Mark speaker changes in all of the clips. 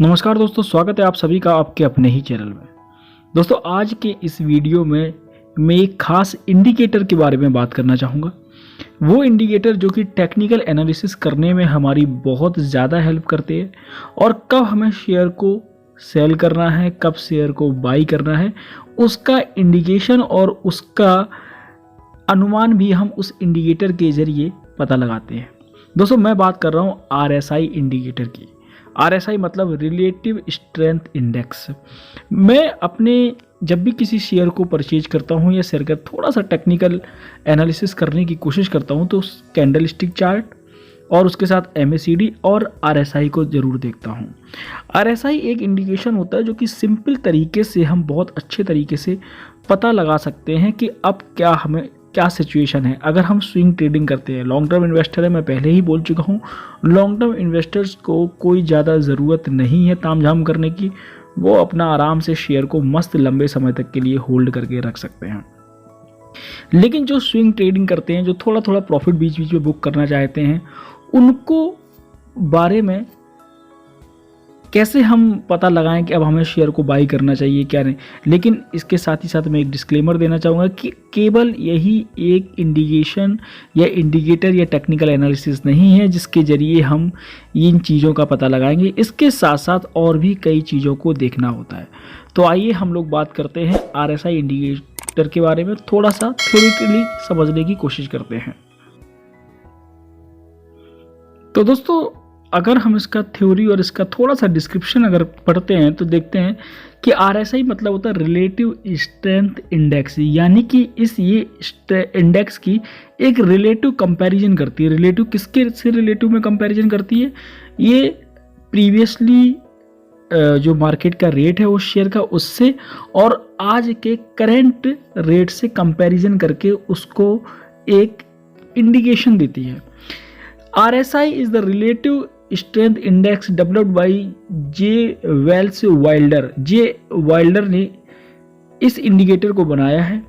Speaker 1: नमस्कार दोस्तों, स्वागत है आप सभी का आपके अपने ही चैनल में। दोस्तों, आज के इस वीडियो में मैं एक खास इंडिकेटर के बारे में बात करना चाहूँगा। वो इंडिकेटर जो कि टेक्निकल एनालिसिस करने में हमारी बहुत ज़्यादा हेल्प करते हैं और कब हमें शेयर को सेल करना है, कब शेयर को बाई करना है, उसका इंडिकेशन और उसका अनुमान भी हम उस इंडिकेटर के ज़रिए पता लगाते हैं। दोस्तों, मैं बात कर रहा हूँ RSI इंडिकेटर की। RSI मतलब रिलेटिव स्ट्रेंथ इंडेक्स। मैं अपने जब भी किसी शेयर को परचेज करता हूँ या शेयर का थोड़ा सा टेक्निकल एनालिसिस करने की कोशिश करता हूँ तो कैंडल स्टिक चार्ट और उसके साथ MACD और RSI को ज़रूर देखता हूँ। RSI एक इंडिकेशन होता है जो कि सिंपल तरीके से हम बहुत अच्छे तरीके से पता लगा सकते हैं कि अब क्या सिचुएशन है। अगर हम स्विंग ट्रेडिंग करते हैं, लॉन्ग टर्म इन्वेस्टर है, मैं पहले ही बोल चुका हूँ, लॉन्ग टर्म इन्वेस्टर्स को कोई ज़्यादा ज़रूरत नहीं है तामझाम करने की। वो अपना आराम से शेयर को मस्त लंबे समय तक के लिए होल्ड करके रख सकते हैं। लेकिन जो स्विंग ट्रेडिंग करते हैं, जो थोड़ा थोड़ा प्रॉफिट बीच बीच में बुक करना चाहते हैं, उनको बारे में कैसे हम पता लगाएं कि अब हमें शेयर को बाई करना चाहिए क्या नहीं। लेकिन इसके साथ ही साथ मैं एक डिस्क्लेमर देना चाहूँगा कि केवल यही एक इंडिकेशन या इंडिकेटर या टेक्निकल एनालिसिस नहीं है जिसके ज़रिए हम इन चीज़ों का पता लगाएंगे। इसके साथ साथ और भी कई चीज़ों को देखना होता है। तो आइए हम लोग बात करते हैं RSI इंडिकेटर के बारे में, थोड़ा सा थ्योरेटिकली समझने की कोशिश करते हैं। तो दोस्तों, अगर हम इसका थ्योरी और इसका थोड़ा सा डिस्क्रिप्शन अगर पढ़ते हैं तो देखते हैं कि RSI मतलब होता है रिलेटिव स्ट्रेंथ इंडेक्स, यानी कि ये इंडेक्स की एक रिलेटिव कंपैरिजन करती है। रिलेटिव किसके से रिलेटिव में कंपैरिजन करती है? ये प्रीवियसली जो मार्केट का रेट है उस शेयर का, उससे और आज के करंट रेट से कंपैरिजन करके उसको एक इंडिकेशन देती है। RSI is the relative strength index developed by J Welles Wilder. J Wilder ने इस इंडिकेटर को बनाया है।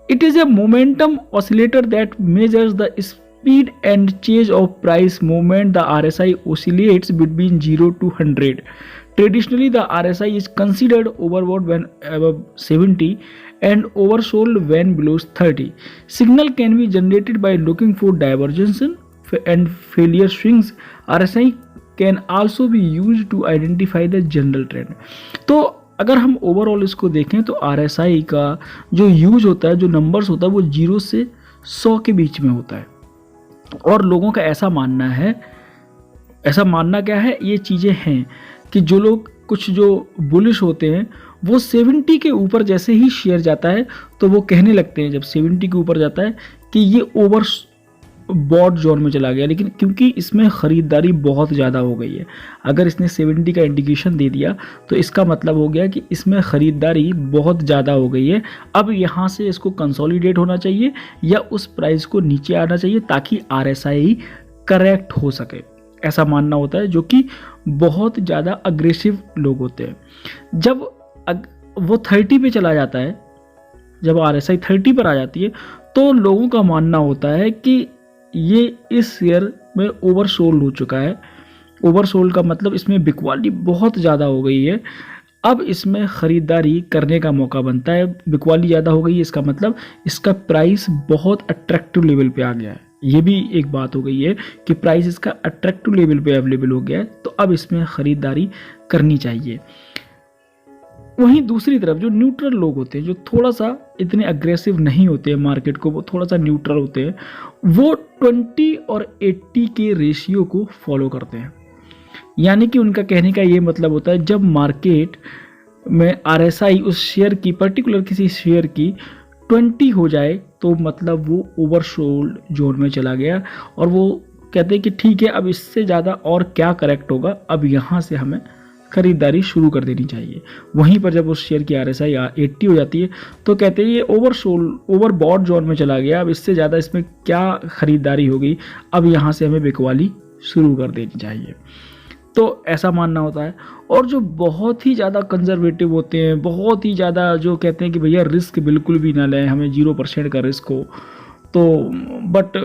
Speaker 1: It is a momentum oscillator that measures the speed and change of price movement. The RSI oscillates between 0 to 100. Traditionally, the RSI is considered overbought when above 70 and oversold when below 30. Signal can be generated by looking for divergence and failure swings. RSI can also be used to identify the general trend. तो अगर हम overall इसको देखें तो RSI का जो use होता है, जो नंबर्स होता है, वो 0 से 100 के बीच में होता है। और लोगों का ऐसा मानना क्या है, ये चीज़ें हैं कि जो लोग कुछ जो बुलिश होते हैं वो 70 के ऊपर जैसे ही शेयर जाता है तो वो कहने लगते हैं, जब 70 के ऊपर जाता है, कि ये ओवर बॉट जोन में चला गया। लेकिन क्योंकि इसमें ख़रीदारी बहुत ज़्यादा हो गई है, अगर इसने 70 का इंडिकेशन दे दिया तो इसका मतलब हो गया कि इसमें ख़रीदारी बहुत ज़्यादा हो गई है। अब यहाँ से इसको कंसोलिडेट होना चाहिए या उस प्राइस को नीचे आना चाहिए ताकि RSI करेक्ट हो सके, ऐसा मानना होता है। जो कि बहुत ज़्यादा अग्रेसिव लोग होते हैं। जब वो 30 पे चला जाता है, जब RSI 30 पर आ जाती है तो लोगों का मानना होता है कि ये इस शेयर में ओवरसोल्ड हो चुका है। ओवरसोल्ड का मतलब इसमें बिकवाली बहुत ज़्यादा हो गई है, अब इसमें ख़रीदारी करने का मौका बनता है। बिकवाली ज़्यादा हो गई है, इसका मतलब इसका प्राइस बहुत अट्रैक्टिव लेवल पे आ गया है। ये भी एक बात हो गई है कि प्राइस इसका अट्रैक्टिव लेवल पे अवेलेबल हो गया है, तो अब इसमें ख़रीदारी करनी चाहिए। वहीं दूसरी तरफ जो न्यूट्रल लोग होते हैं, जो थोड़ा सा इतने अग्रेसिव नहीं होते हैं मार्केट को, वो थोड़ा सा न्यूट्रल होते हैं, वो 20 और 80 के रेशियो को फॉलो करते हैं। यानी कि उनका कहने का ये मतलब होता है, जब मार्केट में RSI उस शेयर की, पर्टिकुलर किसी शेयर की 20 हो जाए तो मतलब वो ओवरसोल्ड जोन में चला गया, और वो कहते हैं कि ठीक है, अब इससे ज़्यादा और क्या करेक्ट होगा, अब यहाँ से हमें खरीदारी शुरू कर देनी चाहिए। वहीं पर जब उस शेयर की RSI 80 हो जाती है तो कहते हैं ये ओवरबॉट जोन में चला गया, अब इससे ज़्यादा इसमें क्या खरीदारी होगी, अब यहाँ से हमें बिकवाली शुरू कर देनी चाहिए। तो ऐसा मानना होता है। और जो बहुत ही ज़्यादा कंजर्वेटिव होते हैं, बहुत ही ज़्यादा जो कहते हैं कि भैया रिस्क बिल्कुल भी ना लें, हमें 0% का रिस्क हो, तो बट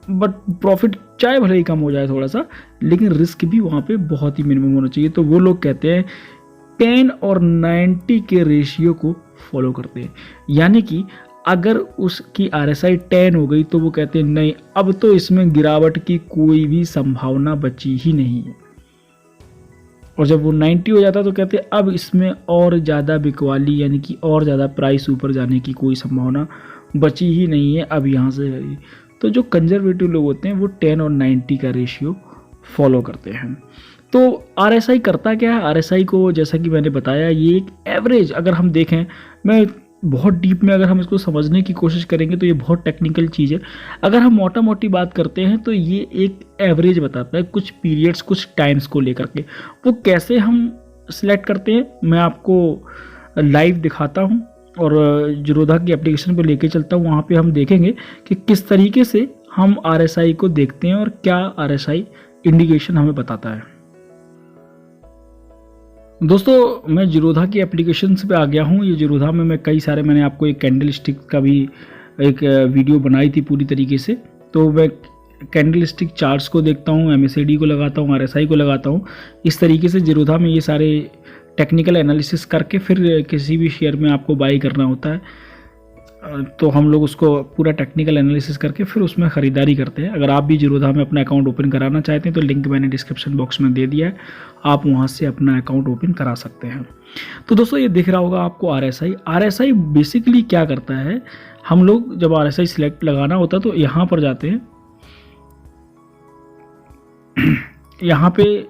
Speaker 1: बट प्रॉफिट चाहे भले ही कम हो जाए थोड़ा सा, लेकिन रिस्क भी वहाँ पे बहुत ही मिनिमम होना चाहिए। तो वो लोग कहते हैं 10 और 90 के रेशियो को फॉलो करते हैं, यानी कि अगर उसकी RSI 10 हो गई तो वो कहते हैं नहीं, अब तो इसमें गिरावट की कोई भी संभावना बची ही नहीं है। और जब वो 90 हो जाता है तो कहते हैं अब इसमें और ज़्यादा बिकवाली, यानी कि और ज़्यादा प्राइस ऊपर जाने की कोई संभावना बची ही नहीं है, अब यहाँ से। तो जो कंजर्वेटिव लोग होते हैं वो 10 और 90 का रेशियो फॉलो करते हैं। तो RSI करता क्या है? RSI को जैसा कि मैंने बताया, ये एक एवरेज, अगर हम देखें, मैं बहुत डीप में अगर हम इसको समझने की कोशिश करेंगे तो ये बहुत टेक्निकल चीज़ है। अगर हम मोटा मोटी बात करते हैं तो ये एक एवरेज बताता है कुछ पीरियड्स, कुछ टाइम्स को लेकर के। वो कैसे हम सिलेक्ट करते हैं मैं आपको लाइव दिखाता हूँ, और जीरोधा की एप्लीकेशन पर लेके चलता हूँ। वहाँ पे हम देखेंगे कि किस तरीके से हम RSI को देखते हैं और क्या RSI इंडिकेशन हमें बताता है। दोस्तों मैं जीरोधा की एप्लीकेशन पे आ गया हूँ। ये जीरोधा में मैं कई सारे, मैंने आपको एक कैंडल स्टिक का भी एक वीडियो बनाई थी पूरी तरीके से। तो मैं कैंडल स्टिक चार्ट्स को देखता हूँ, MACD को लगाता हूँ, RSI को लगाता हूँ। इस तरीके से जीरोधा में ये सारे टेक्निकल एनालिसिस करके फिर किसी भी शेयर में आपको बाई करना होता है, तो हम लोग उसको पूरा टेक्निकल एनालिसिस करके फिर उसमें ख़रीदारी करते हैं। अगर आप भी जीरोधा में अपना अकाउंट ओपन कराना चाहते हैं तो लिंक मैंने डिस्क्रिप्शन बॉक्स में दे दिया है, आप वहां से अपना अकाउंट ओपन करा सकते हैं। तो दोस्तों ये दिख रहा होगा आपको RSI बेसिकली क्या करता है, हम लोग जब RSI सिलेक्ट लगाना होता है तो यहाँ पर जाते हैं, यहाँ पे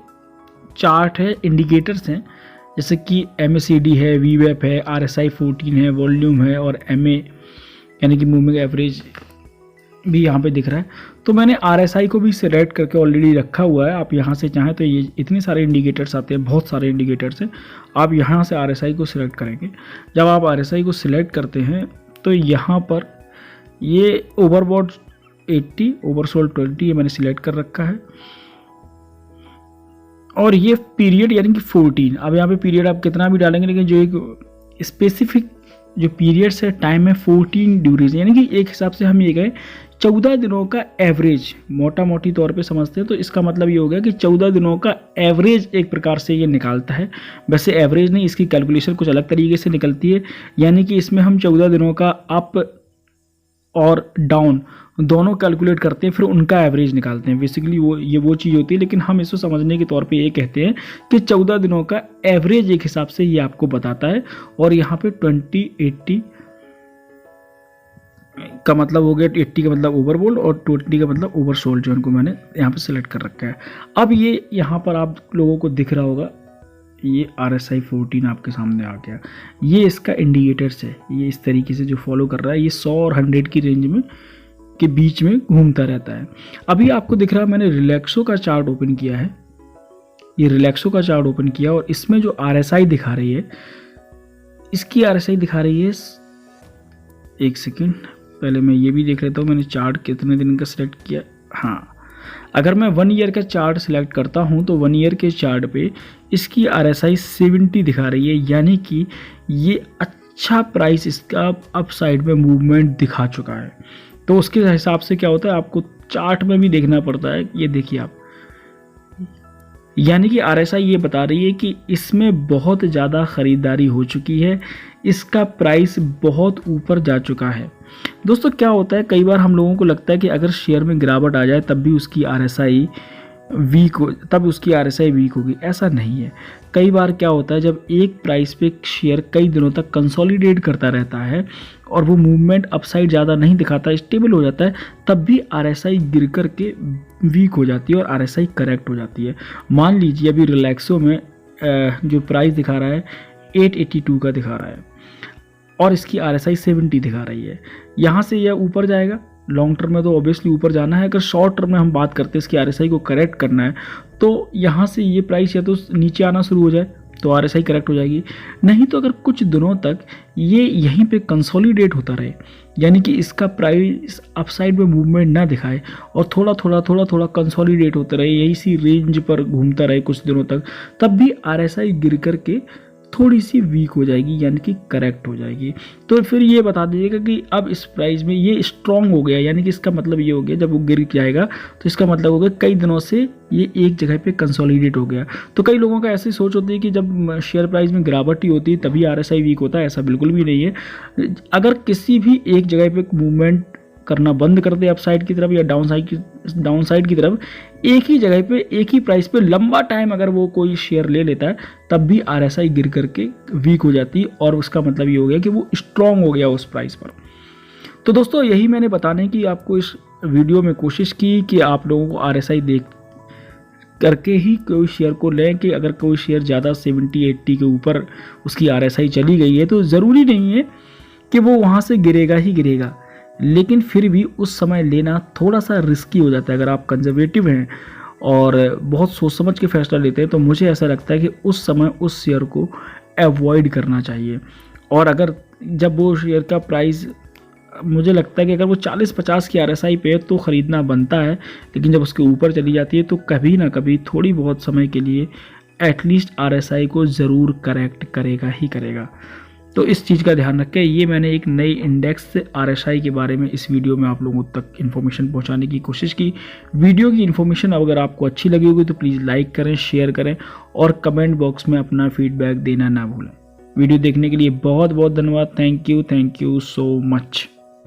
Speaker 1: चार्ट है, इंडिकेटर्स हैं, जैसे कि MACD है, VWAP है, RSI 14 है, वॉल्यूम है, और MA यानी कि मूविंग एवरेज भी यहाँ पे दिख रहा है। तो मैंने RSI को भी सिलेक्ट करके ऑलरेडी रखा हुआ है। आप यहाँ से चाहें तो ये इतने सारे इंडिकेटर्स आते हैं, बहुत सारे इंडिकेटर्स हैं, आप यहाँ से RSI को सिलेक्ट करेंगे। जब आप RSI को सिलेक्ट करते हैं तो यहाँ पर ये ओवरबॉट 80, ओवरसोल्ड 20 ये मैंने सिलेक्ट कर रखा है, और ये पीरियड यानी कि 14। अब यहाँ पे पीरियड आप कितना भी डालेंगे, लेकिन जो एक स्पेसिफिक जो पीरियड्स है, टाइम है 14 ड्यूरेशन, यानी कि एक हिसाब से हम ये कहें 14 दिनों का एवरेज मोटा मोटी तौर पे समझते हैं। तो इसका मतलब ये हो गया कि 14 दिनों का एवरेज एक प्रकार से ये निकालता है। वैसे एवरेज नहीं, इसकी कैलकुलेशन कुछ अलग तरीके से निकलती है, यानी कि इसमें हम 14 दिनों का अप और डाउन दोनों कैलकुलेट करते हैं, फिर उनका एवरेज निकालते हैं। बेसिकली वो चीज़ होती है, लेकिन हम इसको समझने के तौर पे ये कहते हैं कि 14 दिनों का एवरेज एक हिसाब से ये आपको बताता है। और यहाँ पे 20, 80 का मतलब हो गया, 80 का मतलब ओवरबोल्ड और 20 का मतलब ओवरसोल्ड, जो इनको मैंने यहाँ पे सिलेक्ट कर रखा है। अब ये यहाँ पर आप लोगों को दिख रहा होगा, ये RSI 14 आपके सामने आ गया। ये इसका इंडिकेटर्स है, ये इस तरीके से जो फॉलो कर रहा है, ये 100 और 100 की रेंज में के बीच में घूमता रहता है। अभी आपको दिख रहा है मैंने रिलैक्सो का चार्ट ओपन किया है, ये रिलैक्सो का चार्ट ओपन किया, और इसमें जो RSI दिखा रही है, इसकी RSI दिखा रही है, एक सेकेंड पहले मैं ये भी देख लेता हूँ मैंने चार्ट कितने दिन का सिलेक्ट किया। हाँ, अगर मैं 1 ईयर का चार्ट सिलेक्ट करता हूँ तो 1 ईयर के चार्ट पे इसकी RSI 70 दिखा रही है, यानी कि ये अच्छा प्राइस इसका अपसाइड में मूवमेंट दिखा चुका है। तो उसके हिसाब से क्या होता है, आपको चार्ट में भी देखना पड़ता है। ये देखिए आप, यानी कि RSI ये बता रही है कि इसमें बहुत ज़्यादा ख़रीदारी हो चुकी है, इसका प्राइस बहुत ऊपर जा चुका है। दोस्तों क्या होता है, कई बार हम लोगों को लगता है कि अगर शेयर में गिरावट आ जाए तब भी उसकी RSI वीक हो, तब उसकी RSI वीक होगी, ऐसा नहीं है। कई बार क्या होता है, जब एक प्राइस पे शेयर कई दिनों तक कंसोलिडेट करता रहता है और वो मूवमेंट अपसाइड ज़्यादा नहीं दिखाता, स्टेबल हो जाता है, तब भी RSI गिर कर के वीक हो जाती है और RSI करेक्ट हो जाती है। मान लीजिए अभी रिलैक्सो में जो प्राइस दिखा रहा है 882 का दिखा रहा है और इसकी RSI 70 दिखा रही है। यहाँ से यह ऊपर जाएगा, लॉन्ग टर्म में तो ऑब्वियसली ऊपर जाना है। अगर शॉर्ट टर्म में हम बात करते हैं इसकी RSI को करेक्ट करना है, तो यहाँ से ये प्राइस या तो नीचे आना शुरू हो जाए तो RSI करेक्ट हो जाएगी, नहीं तो अगर कुछ दिनों तक ये यहीं पे कंसोलिडेट होता रहे, यानी कि इसका प्राइस अपसाइड में मूवमेंट ना दिखाए और थोड़ा थोड़ा कंसोलिडेट होता रहे, यही सी रेंज पर घूमता रहे कुछ दिनों तक, तब भी RSI गिर कर के थोड़ी सी वीक हो जाएगी, यानी कि करेक्ट हो जाएगी। तो फिर ये बता दीजिएगा कि अब इस प्राइस में ये स्ट्रांग हो गया, यानी कि इसका मतलब ये हो गया जब वो गिर जाएगा तो इसका मतलब हो गया कई दिनों से ये एक जगह पे कंसोलिडेट हो गया। तो कई लोगों का ऐसी सोच होती है कि जब शेयर प्राइस में गिरावट ही होती है तभी RSI वीक होता है, ऐसा बिल्कुल भी नहीं है। अगर किसी भी एक जगह पे मूवमेंट करना बंद कर दे अपसाइड की तरफ या डाउन साइड की तरफ, एक ही जगह पे एक ही प्राइस पे लंबा टाइम अगर वो कोई शेयर ले लेता है तब भी RSI गिर करके वीक हो जाती है, और उसका मतलब ये हो गया कि वो स्ट्रांग हो गया उस प्राइस पर। तो दोस्तों यही मैंने बताने की आपको इस वीडियो में कोशिश की कि आप लोगों को RSI देख करके ही कोई शेयर को लें, कि अगर कोई शेयर ज़्यादा 70-80 के ऊपर उसकी RSI चली गई है तो ज़रूरी नहीं है कि वो वहाँ से गिरेगा ही गिरेगा, लेकिन फिर भी उस समय लेना थोड़ा सा रिस्की हो जाता है। अगर आप कंजर्वेटिव हैं और बहुत सोच समझ के फैसला लेते हैं तो मुझे ऐसा लगता है कि उस समय उस शेयर को अवॉइड करना चाहिए। और अगर जब वो शेयर का प्राइस, मुझे लगता है कि अगर वो 40-50 की RSI पे है तो ख़रीदना बनता है, लेकिन जब उसके ऊपर चली जाती है तो कभी ना कभी थोड़ी बहुत समय के लिए एटलीस्ट RSI को ज़रूर करेक्ट करेगा ही करेगा। तो इस चीज़ का ध्यान रखें। ये मैंने एक नई इंडेक्स RSI के बारे में इस वीडियो में आप लोगों तक इन्फॉर्मेशन पहुंचाने की कोशिश की। वीडियो की इन्फॉर्मेशन अगर आपको अच्छी लगी होगी तो प्लीज़ लाइक करें, शेयर करें और कमेंट बॉक्स में अपना फीडबैक देना ना भूलें। वीडियो देखने के लिए बहुत बहुत धन्यवाद। Thank you so much.